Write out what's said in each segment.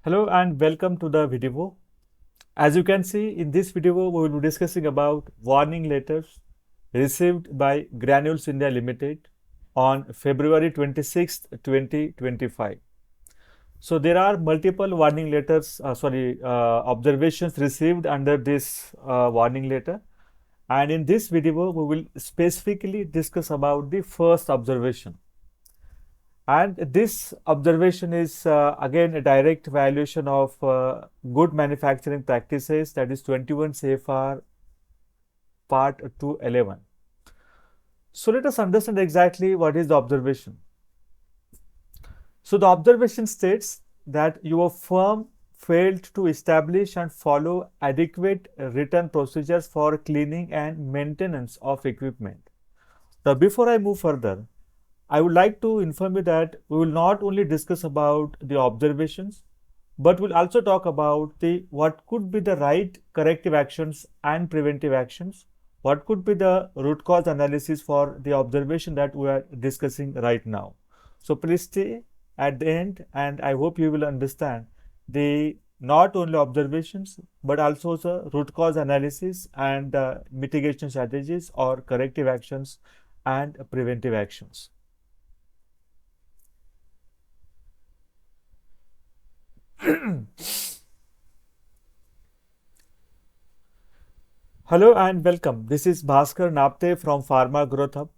Hello and welcome to the video. As you can see in this video, we will be discussing about warning letters received by Granules India Ltd on February 26th, 2025. So there are multiple warning letters, observations received under this warning letter. And in this video, we will specifically discuss about the first observation. And this observation is again a direct violation of good manufacturing practices, that is 21 CFR part 211. So let us understand exactly what is the observation. So the observation states that your firm failed to establish and follow adequate written procedures for cleaning and maintenance of equipment. Now before I move further, I would like to inform you that we will not only discuss about the observations, but we'll also talk about what could be the right corrective actions and preventive actions, what could be the root cause analysis for the observation that we are discussing right now. So please stay at the end, and I hope you will understand the not only observations but also the root cause analysis and mitigation strategies or corrective actions and preventive actions. Hello and welcome. This is Bhaskar Napte from Pharma Growth Hub,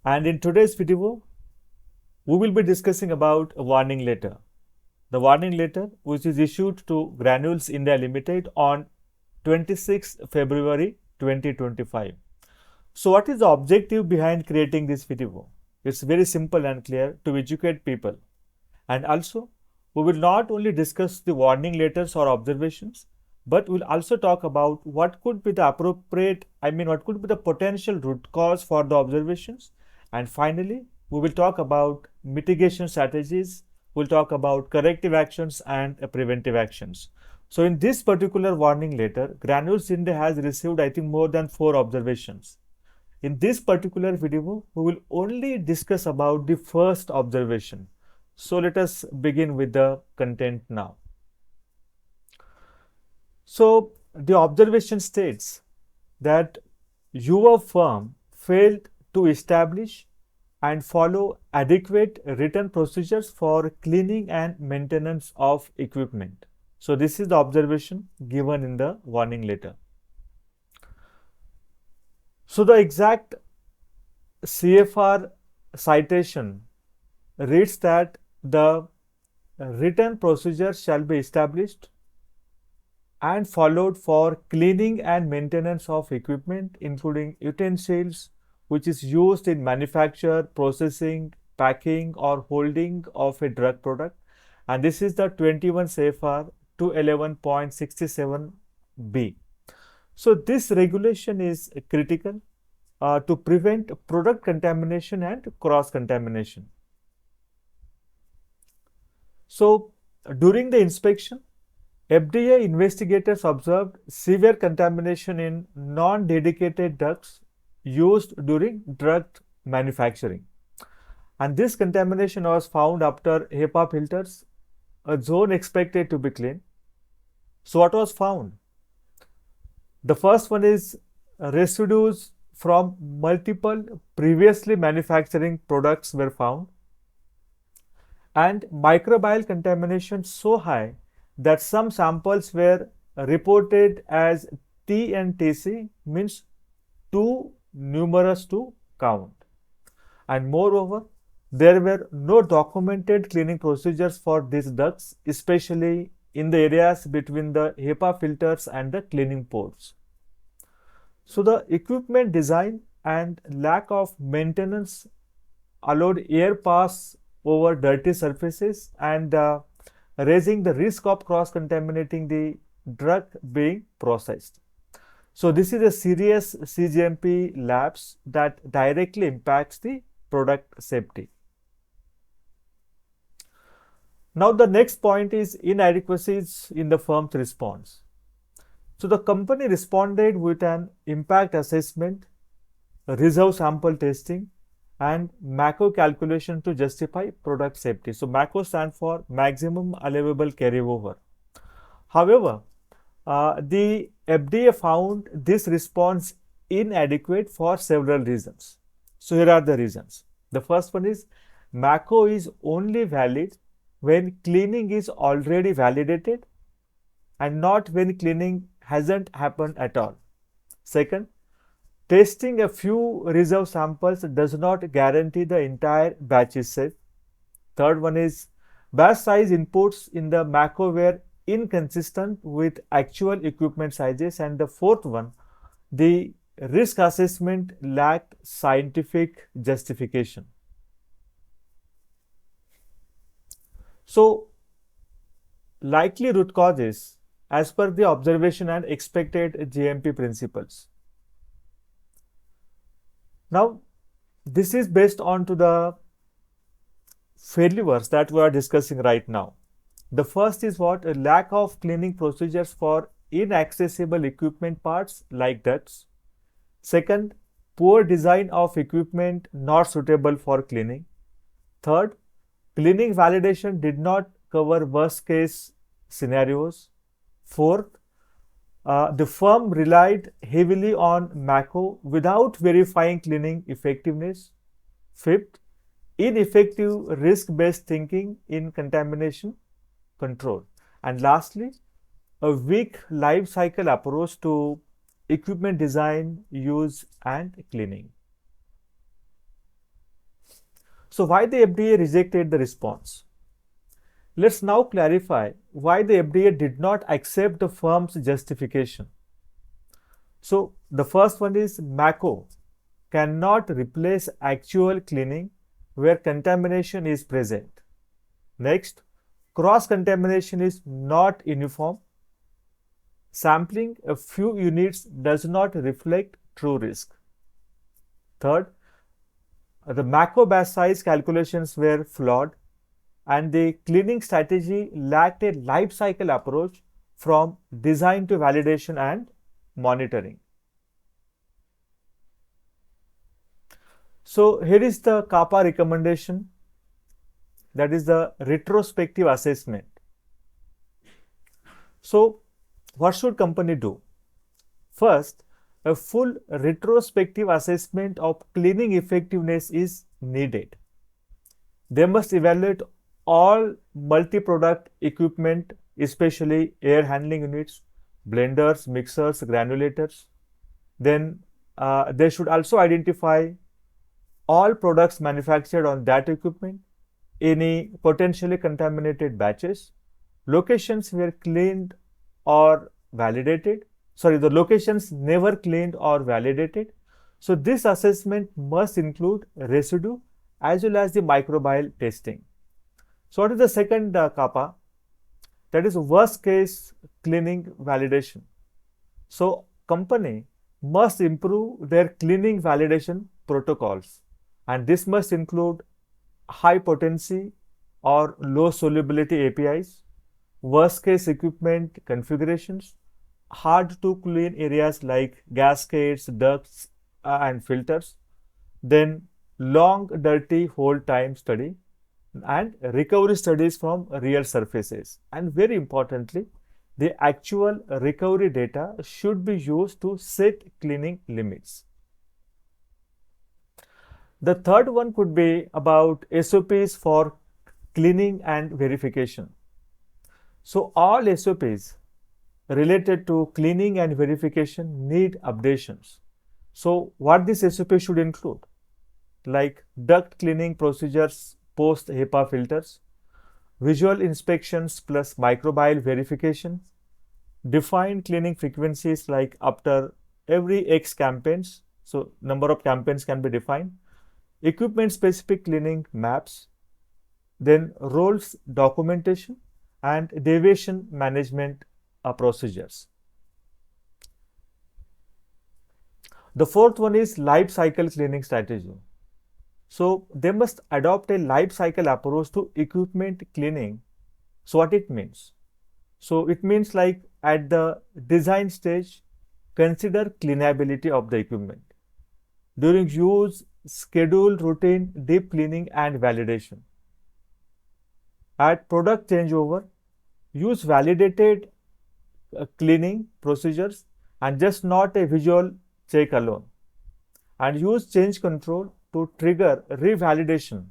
and in today's video, we will be discussing about a warning letter. The warning letter which is issued to Granules India Ltd on 26 February 2025. So what is the objective behind creating this video? It's very simple and clear: to educate people. And also, we will not only discuss the warning letters or observations, but we'll also talk about what could be the what could be the potential root cause for the observations. And finally, we will talk about mitigation strategies, we'll talk about corrective actions and preventive actions. So in this particular warning letter, Granules India has received, I think, more than 4 observations. In this particular video, we will only discuss about the first observation. So let us begin with the content now. So the observation states that your firm failed to establish and follow adequate written procedures for cleaning and maintenance of equipment. So this is the observation given in the warning letter. So the exact CFR citation reads that the written procedures shall be established and followed for cleaning and maintenance of equipment, including utensils, which is used in manufacture, processing, packing or holding of a drug product. And this is the 21 CFR 211.67B. So this regulation is critical to prevent product contamination and cross-contamination. So during the inspection, FDA investigators observed severe contamination in non-dedicated ducts used during drug manufacturing. And this contamination was found after HEPA filters, a zone expected to be clean. So what was found? The first one is residues from multiple previously manufacturing products were found, and microbial contamination so high that some samples were reported as T and TC, means too numerous to count. And moreover, there were no documented cleaning procedures for these ducts, especially in the areas between the HEPA filters and the cleaning ports. So the equipment design and lack of maintenance allowed air pass over dirty surfaces and raising the risk of cross-contaminating the drug being processed. So this is a serious CGMP lapse that directly impacts the product safety. Now the next point is inadequacies in the firm's response. So the company responded with an impact assessment, reserve sample testing, and MACO calculation to justify product safety. So MACO stands for maximum allowable carryover. However, the FDA found this response inadequate for several reasons. So here are the reasons. The first one is MACO is only valid when cleaning is already validated and not when cleaning hasn't happened at all. Second, testing a few reserve samples does not guarantee the entire batch is safe. Third one is batch size inputs in the MACO were inconsistent with actual equipment sizes. And the fourth one, the risk assessment lacked scientific justification. So, likely root causes as per the observation and expected GMP principles. Now, this is based on to the failures that we are discussing right now. The first is what? A lack of cleaning procedures for inaccessible equipment parts like ducts. Second, poor design of equipment not suitable for cleaning. Third, cleaning validation did not cover worst case scenarios. Fourth, the firm relied heavily on MACO without verifying cleaning effectiveness. Fifth, ineffective risk-based thinking in contamination control. And lastly, a weak life cycle approach to equipment design, use, and cleaning. So why the FDA rejected the response? Let's now clarify why the FDA did not accept the firm's justification. So the first one is MACO cannot replace actual cleaning where contamination is present. Next, cross-contamination is not uniform. Sampling a few units does not reflect true risk. Third, the MACO batch size calculations were flawed and the cleaning strategy lacked a life cycle approach from design to validation and monitoring. So here is the CAPA recommendation, that is the retrospective assessment. So what should company do? First, a full retrospective assessment of cleaning effectiveness is needed. They must evaluate all multi-product equipment, especially air handling units, blenders, mixers, granulators. Then they should also identify all products manufactured on that equipment, any potentially contaminated batches, locations were cleaned or validated. The locations never cleaned or validated. So this assessment must include residue as well as the microbial testing. So what is the second CAPA? That is worst case cleaning validation. So company must improve their cleaning validation protocols, and this must include high potency or low solubility APIs, worst case equipment configurations, hard to clean areas like gaskets, ducts, and filters, then long dirty hold time study, and recovery studies from real surfaces. And very importantly, the actual recovery data should be used to set cleaning limits. The third one could be about SOPs for cleaning and verification. So all SOPs related to cleaning and verification need updations. So what this SOP should include? Like duct cleaning procedures post HEPA filters, visual inspections plus microbial verification, defined cleaning frequencies like after every X campaigns, so number of campaigns can be defined, equipment specific cleaning maps, then roles documentation and deviation management procedures. The fourth one is life cycle cleaning strategy. So they must adopt a life cycle approach to equipment cleaning. So what it means? So it means like at the design stage, consider cleanability of the equipment. During use, schedule routine deep cleaning and validation. At product changeover, use validated cleaning procedures and just not a visual check alone. And use change control to trigger revalidation.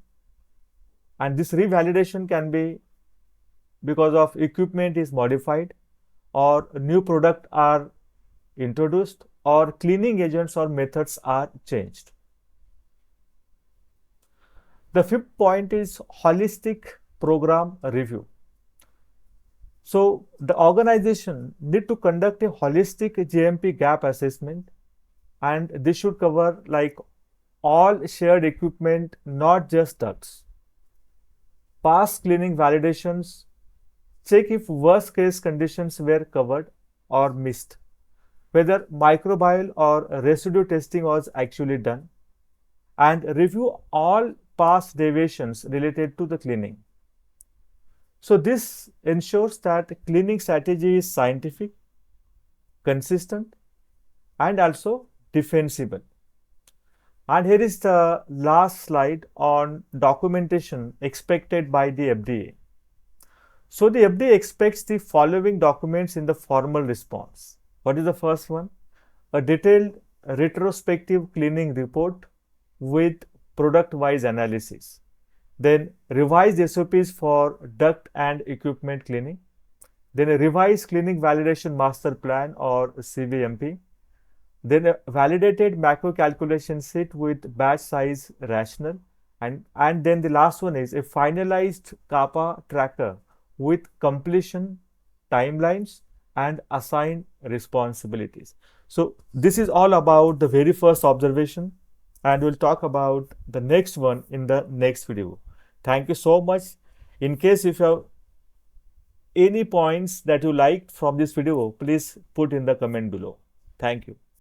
And this revalidation can be because of equipment is modified or new product are introduced or cleaning agents or methods are changed. The fifth point is holistic program review. So the organization need to conduct a holistic GMP gap assessment, and this should cover like all shared equipment, not just ducts. Past cleaning validations, check if worst case conditions were covered or missed, whether microbial or residue testing was actually done, and review all past deviations related to the cleaning. So this ensures that cleaning strategy is scientific, consistent, and also defensible. And here is the last slide on documentation expected by the FDA. So the FDA expects the following documents in the formal response. What is the first one? A detailed retrospective cleaning report with product-wise analysis. Then revised SOPs for duct and equipment cleaning. Then a revised cleaning validation master plan or CVMP. Then a validated macro calculation sheet with batch size rationale. And then the last one is a finalized CAPA tracker with completion timelines and assigned responsibilities. So this is all about the very first observation, and we'll talk about the next one in the next video. Thank you so much. In case if you have any points that you liked from this video, please put in the comment below. Thank you.